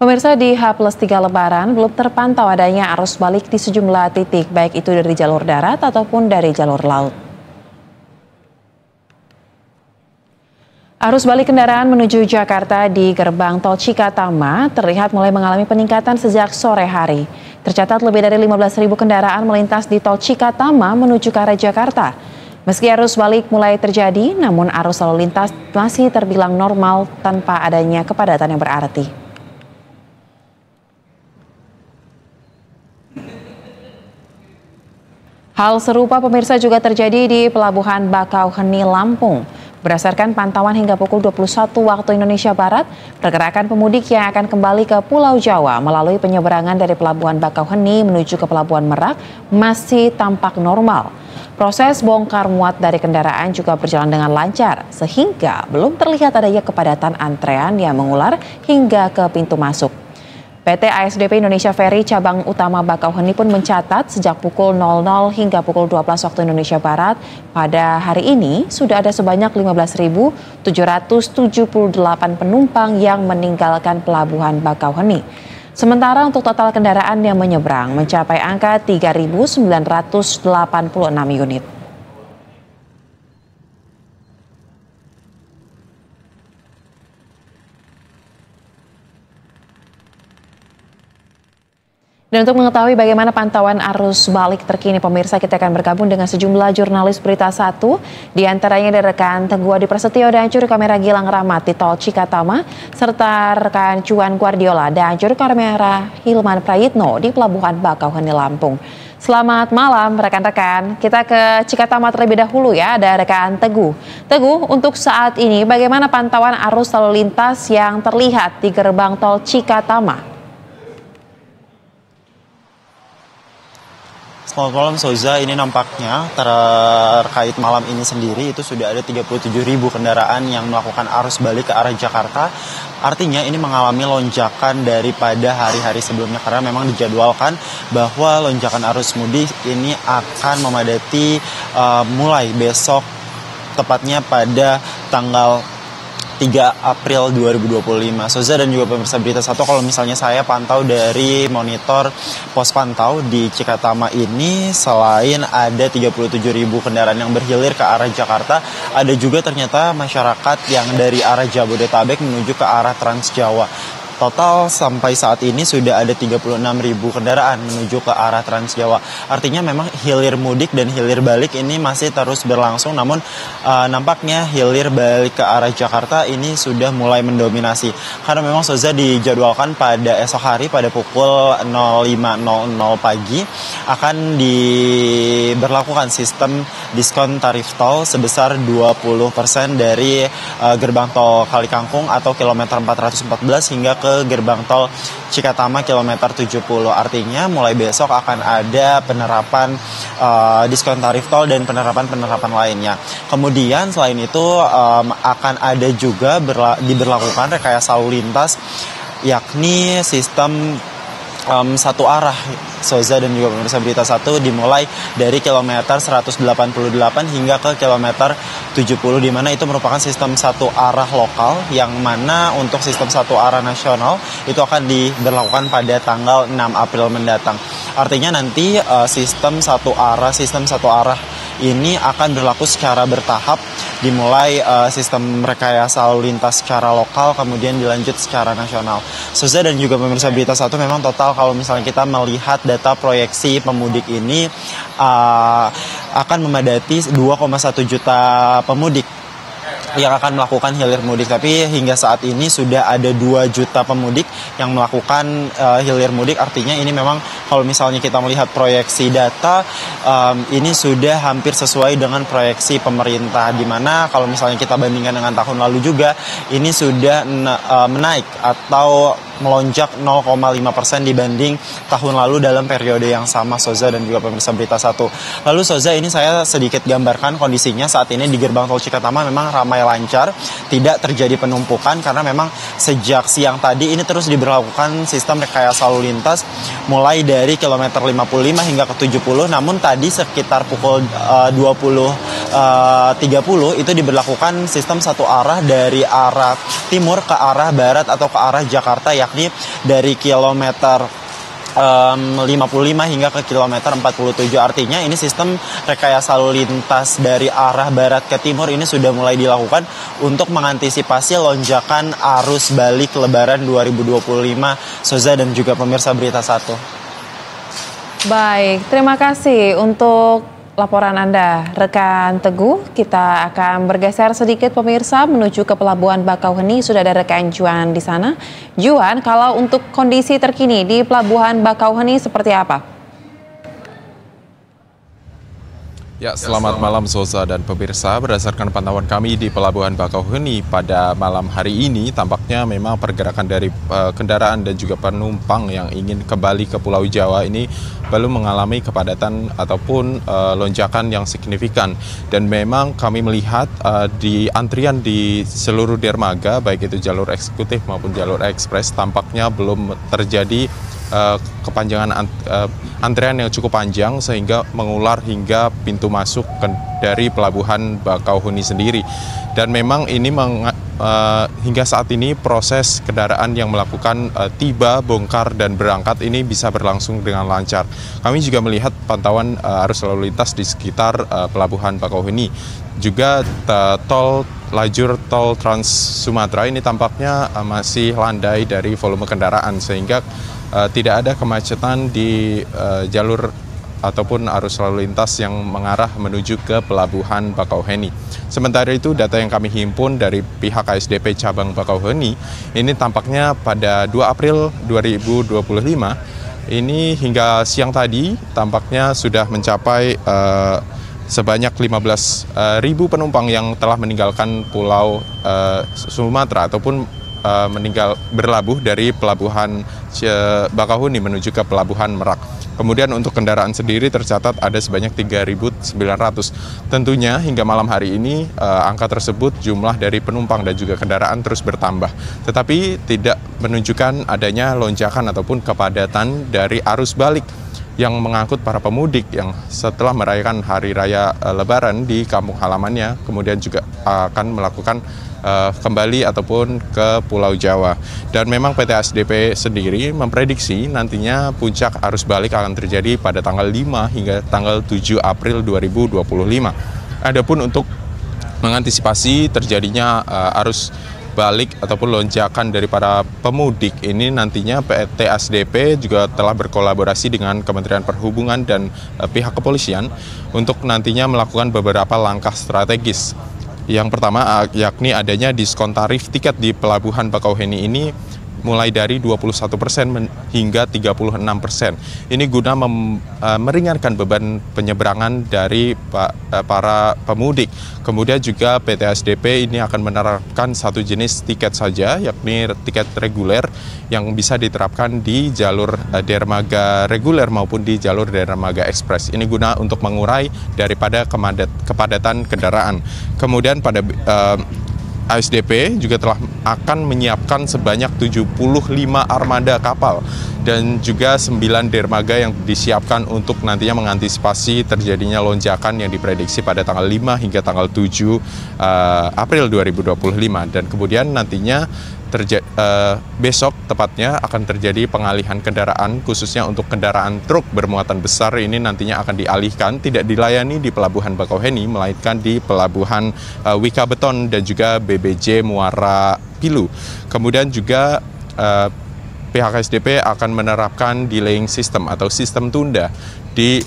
Pemirsa, di H+3 Lebaran belum terpantau adanya arus balik di sejumlah titik, baik itu dari jalur darat ataupun dari jalur laut. Arus balik kendaraan menuju Jakarta di gerbang tol Cikatama terlihat mulai mengalami peningkatan sejak sore hari. Tercatat lebih dari 15.000 kendaraan melintas di tol Cikatama menuju ke arah Jakarta. Meski arus balik mulai terjadi, namun arus lalu lintas masih terbilang normal tanpa adanya kepadatan yang berarti. Hal serupa pemirsa juga terjadi di Pelabuhan Bakauheni, Lampung. Berdasarkan pantauan hingga pukul 21 waktu Indonesia Barat, pergerakan pemudik yang akan kembali ke Pulau Jawa melalui penyeberangan dari Pelabuhan Bakauheni menuju ke Pelabuhan Merak masih tampak normal. Proses bongkar muat dari kendaraan juga berjalan dengan lancar, sehingga belum terlihat adanya kepadatan antrean yang mengular hingga ke pintu masuk. PT ASDP Indonesia Ferry cabang utama Bakauheni pun mencatat sejak pukul 00 hingga pukul 12 waktu Indonesia Barat pada hari ini sudah ada sebanyak 15.778 penumpang yang meninggalkan Pelabuhan Bakauheni. Sementara untuk total kendaraan yang menyeberang mencapai angka 3.986 unit. Dan untuk mengetahui bagaimana pantauan arus balik terkini, pemirsa, kita akan bergabung dengan sejumlah jurnalis Berita 1. Di antaranya dari rekan Teguh Adi Prasetyo dan juru kamera Gilang Rahmat di tol Cikatama, serta rekan Cuan Guardiola dan juru kamera Hilman Prayitno di Pelabuhan Bakauheni, Lampung. Selamat malam rekan-rekan, kita ke Cikatama terlebih dahulu ya, ada rekan Teguh. Teguh, untuk saat ini bagaimana pantauan arus lalu lintas yang terlihat di gerbang tol Cikatama? Selamat malam Soza, ini nampaknya terkait malam ini sendiri itu sudah ada 37.000 kendaraan yang melakukan arus balik ke arah Jakarta. Artinya ini mengalami lonjakan daripada hari-hari sebelumnya karena memang dijadwalkan bahwa lonjakan arus mudik ini akan memadati mulai besok, tepatnya pada tanggal 3 April 2025. Soza dan juga pemirsa Berita 1, kalau misalnya saya pantau dari monitor pos pantau di Cikatama ini, selain ada 37.000 kendaraan yang berhilir ke arah Jakarta, ada juga ternyata masyarakat yang dari arah Jabodetabek menuju ke arah Trans Jawa. Total sampai saat ini sudah ada 36.000 kendaraan menuju ke arah Trans Jawa. Artinya memang hilir mudik dan hilir balik ini masih terus berlangsung, namun nampaknya hilir balik ke arah Jakarta ini sudah mulai mendominasi. Karena memang Soza dijadwalkan pada esok hari pada pukul 05.00 pagi akan diberlakukan sistem diskon tarif tol sebesar 20% dari gerbang tol Kalikangkung atau kilometer 414 hingga ke gerbang tol Cikatama kilometer 70. Artinya mulai besok akan ada penerapan diskon tarif tol dan penerapan lainnya. Kemudian selain itu akan ada juga diberlakukan rekayasa lalu lintas, yakni sistem satu arah Soza dan juga pemirsa Berita 1, dimulai dari kilometer 188 hingga ke kilometer 70, di mana itu merupakan sistem satu arah lokal, yang mana untuk sistem satu arah nasional itu akan diberlakukan pada tanggal 6 April mendatang. Artinya nanti sistem satu arah ini akan berlaku secara bertahap, dimulai sistem rekayasa lalu lintas secara lokal, kemudian dilanjut secara nasional. Soza dan juga pemirsa Berita 1, memang total kalau misalnya kita melihat data proyeksi pemudik ini akan memadati 2,1 juta pemudik yang akan melakukan hilir mudik. Tapi hingga saat ini sudah ada 2 juta pemudik yang melakukan hilir mudik. Artinya ini memang kalau misalnya kita melihat proyeksi data, ini sudah hampir sesuai dengan proyeksi pemerintah, di mana kalau misalnya kita bandingkan dengan tahun lalu juga ini sudah menaik atau melonjak 0,5% dibanding tahun lalu dalam periode yang sama, Soza dan juga pemirsa Berita 1. Lalu Soza, ini saya sedikit gambarkan kondisinya saat ini di gerbang tol Cikatama. Memang ramai lancar, tidak terjadi penumpukan karena memang sejak siang tadi ini terus diberlakukan sistem rekayasa lalu lintas mulai dari kilometer 55 hingga ke 70. Namun tadi sekitar pukul 20 30 itu diberlakukan sistem satu arah dari arah timur ke arah barat atau ke arah Jakarta, yakni dari kilometer 55 hingga ke kilometer 47. Artinya ini sistem rekayasa lalu lintas dari arah barat ke timur ini sudah mulai dilakukan untuk mengantisipasi lonjakan arus balik Lebaran 2025, Soza dan juga pemirsa Berita 1. Baik, terima kasih untuk laporan Anda, rekan Teguh. Kita akan bergeser sedikit pemirsa menuju ke Pelabuhan Bakauheni. Sudah ada rekan Juan di sana. Juan, kalau untuk kondisi terkini di Pelabuhan Bakauheni seperti apa? Ya, selamat malam Soza dan pemirsa. Berdasarkan pantauan kami di Pelabuhan Bakauheni pada malam hari ini, tampaknya memang pergerakan dari kendaraan dan juga penumpang yang ingin kembali ke Pulau Jawa ini belum mengalami kepadatan ataupun lonjakan yang signifikan. Dan memang kami melihat di antrian di seluruh dermaga, baik itu jalur eksekutif maupun jalur ekspres, tampaknya belum terjadi kepanjangan antrean yang cukup panjang sehingga mengular hingga pintu masuk dari Pelabuhan Bakauheni sendiri. Dan memang ini hingga saat ini proses kendaraan yang melakukan tiba, bongkar, dan berangkat ini bisa berlangsung dengan lancar. Kami juga melihat pantauan arus lalu lintas di sekitar Pelabuhan Bakauheni. Juga lajur tol Trans Sumatera ini tampaknya masih landai dari volume kendaraan sehingga tidak ada kemacetan di jalur ataupun arus lalu lintas yang mengarah menuju ke Pelabuhan Bakauheni. Sementara itu, data yang kami himpun dari pihak ASDP Cabang Bakauheni, ini tampaknya pada 2 April 2025, ini hingga siang tadi tampaknya sudah mencapai sebanyak 15.000 penumpang yang telah meninggalkan Pulau Sumatera ataupun berlabuh dari Pelabuhan Bakauheni menuju ke Pelabuhan Merak. Kemudian untuk kendaraan sendiri tercatat ada sebanyak 3.900. Tentunya hingga malam hari ini angka tersebut jumlah dari penumpang dan juga kendaraan terus bertambah. Tetapi tidak menunjukkan adanya lonjakan ataupun kepadatan dari arus balik yang mengangkut para pemudik yang setelah merayakan Hari Raya Lebaran di kampung halamannya, kemudian juga akan melakukan kembali ataupun ke Pulau Jawa. Dan memang PT ASDP sendiri memprediksi nantinya puncak arus balik akan terjadi pada tanggal 5 hingga tanggal 7 April 2025. Adapun untuk mengantisipasi terjadinya arus balik ataupun lonjakan dari para pemudik ini, nantinya PT ASDP juga telah berkolaborasi dengan Kementerian Perhubungan dan pihak kepolisian untuk nantinya melakukan beberapa langkah strategis. Yang pertama yakni adanya diskon tarif tiket di Pelabuhan Bakauheni ini mulai dari 21% hingga 36%. Ini guna meringankan beban penyeberangan dari para pemudik. Kemudian juga PT ASDP ini akan menerapkan satu jenis tiket saja, yakni tiket reguler yang bisa diterapkan di jalur dermaga reguler maupun di jalur dermaga ekspres. Ini guna untuk mengurai daripada kepadatan kendaraan. Kemudian pada ASDP juga telah akan menyiapkan sebanyak 75 armada kapal dan juga 9 dermaga yang disiapkan untuk nantinya mengantisipasi terjadinya lonjakan yang diprediksi pada tanggal 5 hingga tanggal 7 April 2025. Dan kemudian nantinya besok tepatnya akan terjadi pengalihan kendaraan, khususnya untuk kendaraan truk bermuatan besar ini nantinya akan dialihkan, tidak dilayani di Pelabuhan Bakauheni, melainkan di Pelabuhan Wika Beton dan juga BBJ Muara Pilu. Kemudian juga pihak SDP akan menerapkan delaying system atau sistem tunda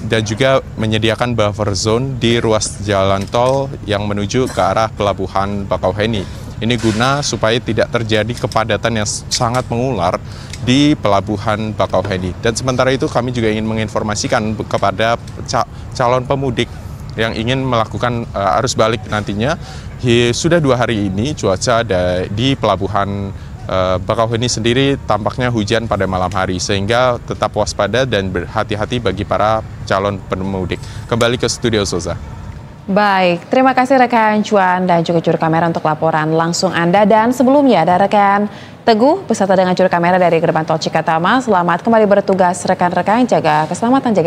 dan juga menyediakan buffer zone di ruas jalan tol yang menuju ke arah Pelabuhan Bakauheni. Ini guna supaya tidak terjadi kepadatan yang sangat mengular di Pelabuhan Bakauheni. Dan sementara itu kami juga ingin menginformasikan kepada calon pemudik yang ingin melakukan arus balik nantinya. Sudah 2 hari ini cuaca di Pelabuhan Bakauheni sendiri tampaknya hujan pada malam hari, sehingga tetap waspada dan berhati-hati bagi para calon pemudik. Kembali ke studio, Soza. Baik, terima kasih rekan Cuan dan juga juru kamera untuk laporan langsung Anda. Dan sebelumnya ada rekan Teguh beserta dengan juru kamera dari Gerbang Tol Cikatama. Selamat kembali bertugas rekan-rekan, jaga keselamatan, jaga